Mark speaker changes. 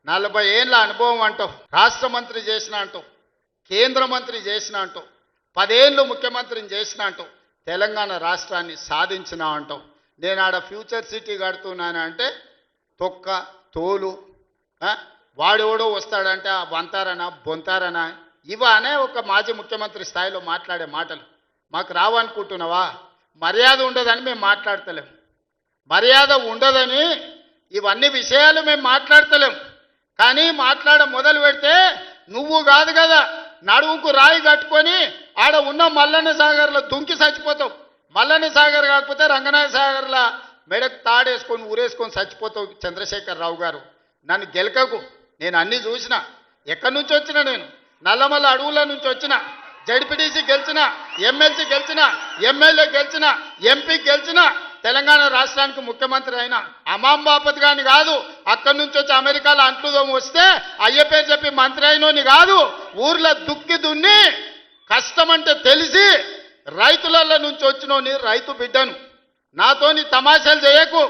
Speaker 1: 40 ఏళ్ళ అనుభవం అంటావు, రాష్ట్ర మంత్రి చేసిన అంటావు, కేంద్ర మంత్రి చేసిన అంటావు, 10 ఏళ్ళు ముఖ్యమంత్రిని చేసిన అంటావు, తెలంగాణ రాష్ట్రాన్ని సాధించిన అంటావు. నేను ఆడ ఫ్యూచర్ సిటీ కడుతున్నాను అంటే తొక్క తోలు, వాడెవడో వస్తాడంటే ఆ వంతారనా బొంతారనా ఇవనే ఒక మాజీ ముఖ్యమంత్రి స్థాయిలో మాట్లాడే మాటలు మాకు రావనుకుంటున్నావా? మర్యాద ఉండదని మేము మాట్లాడతలేం, మర్యాద ఉండదని ఇవన్నీ విషయాలు మేము మాట్లాడతలేం. కానీ మొదలు పెడితే నువ్వు కాదు కదా నడువుకు రాయి కట్టుకొని ఆడ ఉన్న మల్లన్న సాగర్లో దుంకి చచ్చిపోతావు. మల్లన్న సాగర్ కాకపోతే రంగనాథ సాగర్లో మెడకు తాడేసుకొని ఊరేసుకొని చచ్చిపోతావు. చంద్రశేఖరరావు గారు, నన్ను గెలకకు. నేను అన్నీ చూసిన. ఎక్కడి నుంచి వచ్చిన? నేను నల్లమల్ల అడవుల నుంచి వచ్చిన. జడ్పీటీసీ గెలిచిన, ఎమ్మెల్సీ గెలిచిన, ఎమ్మెల్యే గెలిచిన, ఎంపీ గెలిచిన, తెలంగాణ రాష్ట్రానికి ముఖ్యమంత్రి అయినా. అమాంబాపతి గాని కాదు, అక్కడి నుంచి వచ్చి అమెరికాలో అంట్లుదోమ వస్తే అయ్య పేరు చెప్పి మంత్రి అయినోని కాదు. ఊర్లో దుక్కి దున్ని కష్టమంటే తెలిసి రైతుల నుంచి వచ్చినోని రైతు బిడ్డను. నాతోని తమాషాలు చేయకు.